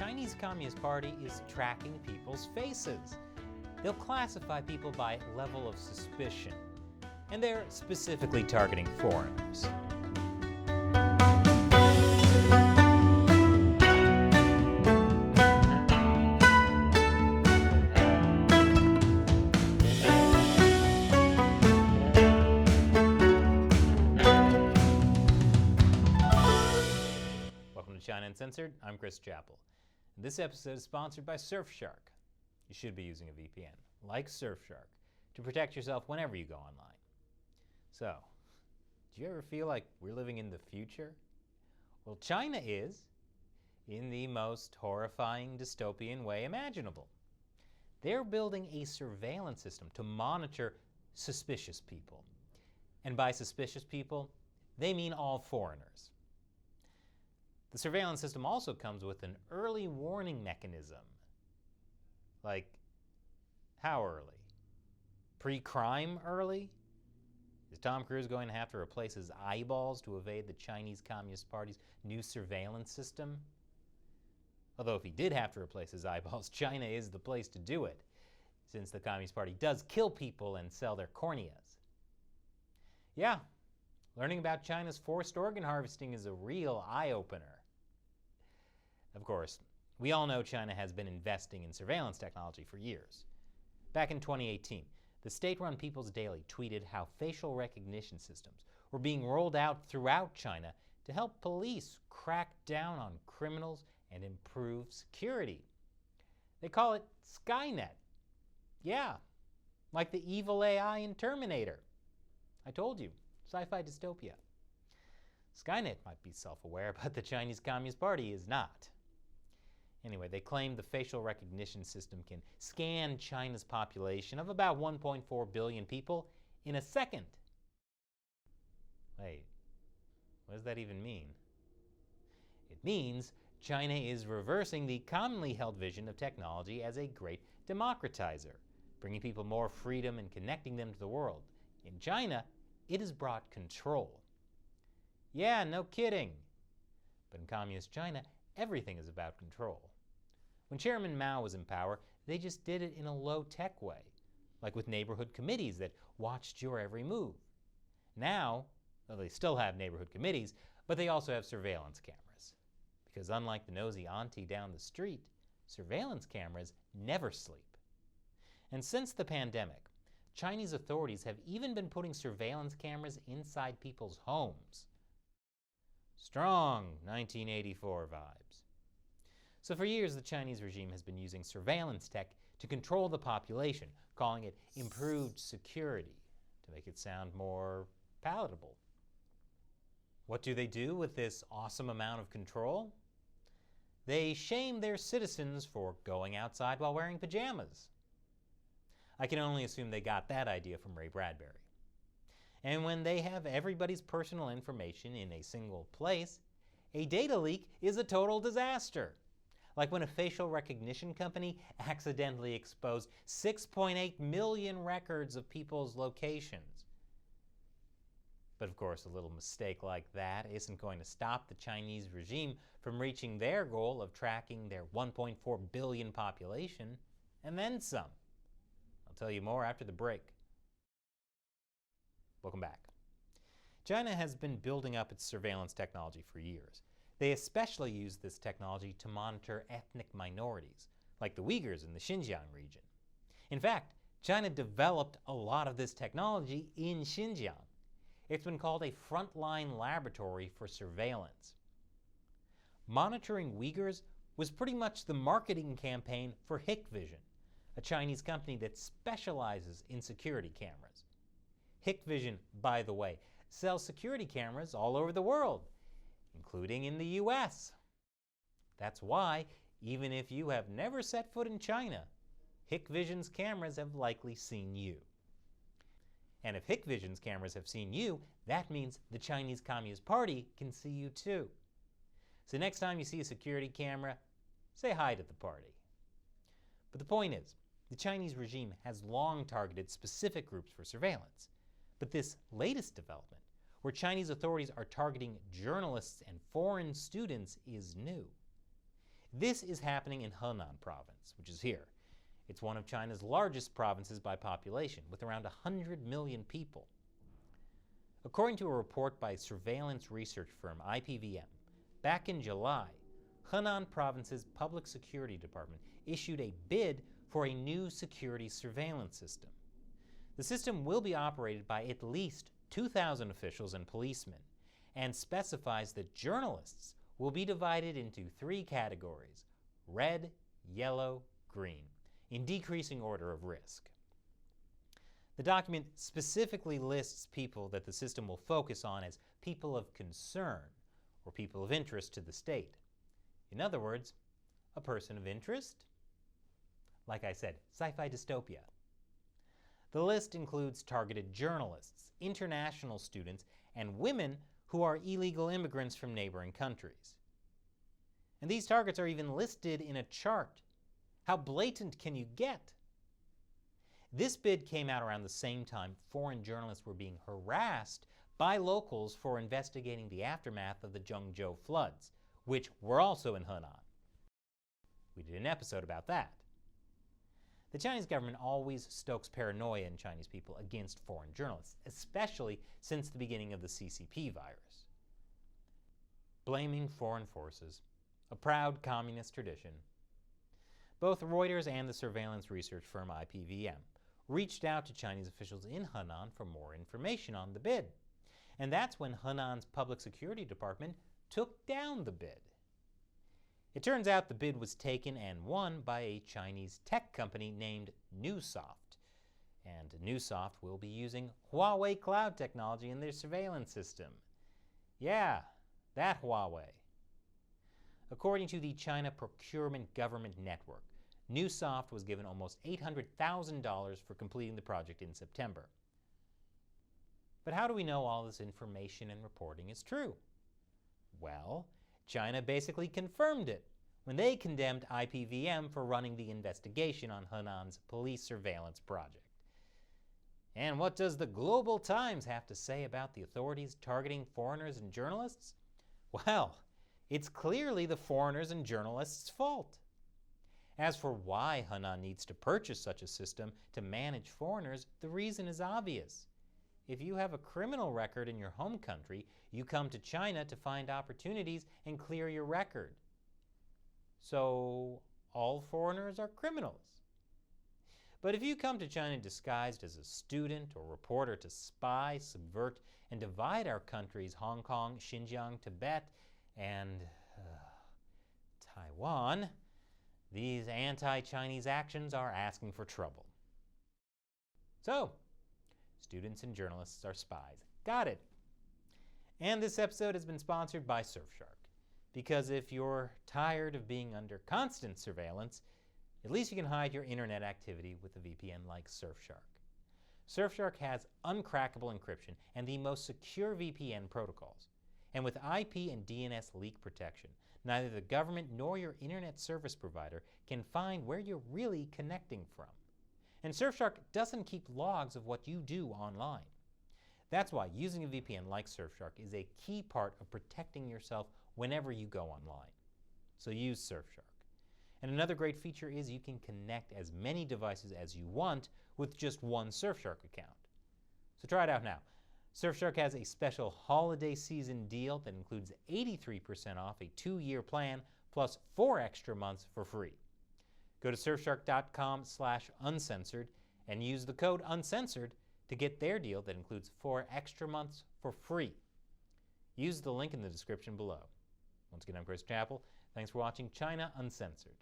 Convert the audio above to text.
Chinese Communist Party is tracking people's faces. They'll classify people by level of suspicion, and they're specifically targeting foreigners. China Uncensored, I'm Chris Chappell. This episode is sponsored by Surfshark. You should be using a VPN, like Surfshark, to protect yourself whenever you go online. So, do you ever feel like we're living in the future? Well, China is, in the most horrifying dystopian way imaginable. They're building a surveillance system to monitor suspicious people. And by suspicious people, they mean all foreigners. The surveillance system also comes with an early warning mechanism. Like, how early? Pre-crime early? Is Tom Cruise going to have to replace his eyeballs to evade the Chinese Communist Party's new surveillance system? Although if he did have to replace his eyeballs, China is the place to do it, since the Communist Party does kill people and sell their corneas. Yeah, learning about China's forced organ harvesting is a real eye-opener. Of course, we all know China has been investing in surveillance technology for years. Back in 2018, the state-run People's Daily tweeted how facial recognition systems were being rolled out throughout China to help police crack down on criminals and improve security. They call it Skynet. Yeah, like the evil AI in Terminator. I told you, sci-fi dystopia. Skynet might be self-aware, but the Chinese Communist Party is not. Anyway, they claim the facial recognition system can scan China's population of about 1.4 billion people in a second. Wait, what does that even mean? It means China is reversing the commonly held vision of technology as a great democratizer, bringing people more freedom and connecting them to the world. In China, it has brought control. Yeah, no kidding. But in communist China, everything is about control. When Chairman Mao was in power, they just did it in a low-tech way, like with neighborhood committees that watched your every move. Now, well, they still have neighborhood committees, but they also have surveillance cameras. Because unlike the nosy auntie down the street, surveillance cameras never sleep. And since the pandemic, Chinese authorities have even been putting surveillance cameras inside people's homes. Strong 1984 vibes. So for years, the Chinese regime has been using surveillance tech to control the population, calling it improved security, to make it sound more palatable. What do they do with this awesome amount of control? They shame their citizens for going outside while wearing pajamas. I can only assume they got that idea from Ray Bradbury. And when they have everybody's personal information in a single place, a data leak is a total disaster. Like when a facial recognition company accidentally exposed 6.8 million records of people's locations. But of course, a little mistake like that isn't going to stop the Chinese regime from reaching their goal of tracking their 1.4 billion population, and then some. I'll tell you more after the break. Welcome back. China has been building up its surveillance technology for years. They especially use this technology to monitor ethnic minorities, like the Uyghurs in the Xinjiang region. In fact, China developed a lot of this technology in Xinjiang. It's been called a frontline laboratory for surveillance. Monitoring Uyghurs was pretty much the marketing campaign for Hikvision, a Chinese company that specializes in security cameras. Hikvision, by the way, sells security cameras all over the world, including in the US. That's why, even if you have never set foot in China, Hikvision's cameras have likely seen you. And if Hikvision's cameras have seen you, that means the Chinese Communist Party can see you too. So next time you see a security camera, say hi to the party. But the point is, the Chinese regime has long targeted specific groups for surveillance. But this latest development, where Chinese authorities are targeting journalists and foreign students, is new. This is happening in Henan province, which is here. It's one of China's largest provinces by population, with around 100 million people. According to a report by surveillance research firm IPVM, back in July, Henan province's Public Security Department issued a bid for a new security surveillance system. The system will be operated by at least 2,000 officials and policemen, and specifies that journalists will be divided into 3 categories: red, yellow, green, in decreasing order of risk. The document specifically lists people that the system will focus on as people of concern or people of interest to the state. In other words, a person of interest? Like I said, sci-fi dystopia. The list includes targeted journalists, international students, and women who are illegal immigrants from neighboring countries. And these targets are even listed in a chart. How blatant can you get? This bid came out around the same time foreign journalists were being harassed by locals for investigating the aftermath of the Zhengzhou floods, which were also in Henan. We did an episode about that. The Chinese government always stokes paranoia in Chinese people against foreign journalists, especially since the beginning of the CCP virus. Blaming foreign forces, a proud communist tradition. Both Reuters and the surveillance research firm IPVM reached out to Chinese officials in Henan for more information on the bid. And that's when Henan's Public Security Department took down the bid. It turns out the bid was taken and won by a Chinese tech company named Newsoft. And Newsoft will be using Huawei cloud technology in their surveillance system. Yeah, that Huawei. According to the China Procurement Government Network, Newsoft was given almost $800,000 for completing the project in September. But how do we know all this information and reporting is true? Well, China basically confirmed it when they condemned IPVM for running the investigation on Henan's police surveillance project. And what does the Global Times have to say about the authorities targeting foreigners and journalists? Well, it's clearly the foreigners and journalists' fault. As for why Henan needs to purchase such a system to manage foreigners, the reason is obvious. If you have a criminal record in your home country, you come to China to find opportunities and clear your record. So, all foreigners are criminals. But if you come to China disguised as a student or reporter to spy, subvert, and divide our countries, Hong Kong, Xinjiang, Tibet, and Taiwan, these anti-Chinese actions are asking for trouble. So, students and journalists are spies. Got it. And this episode has been sponsored by Surfshark. Because if you're tired of being under constant surveillance, at least you can hide your internet activity with a VPN like Surfshark. Surfshark has uncrackable encryption and the most secure VPN protocols. And with IP and DNS leak protection, neither the government nor your internet service provider can find where you're really connecting from. And Surfshark doesn't keep logs of what you do online. That's why using a VPN like Surfshark is a key part of protecting yourself whenever you go online. So use Surfshark. And another great feature is you can connect as many devices as you want with just one Surfshark account. So try it out now. Surfshark has a special holiday season deal that includes 83% off a 2-year plan plus 4 extra months for free. Go to surfshark.com/uncensored and use the code uncensored to get their deal that includes 4 extra months for free. Use the link in the description below. Once again, I'm Chris Chappell. Thanks for watching China Uncensored.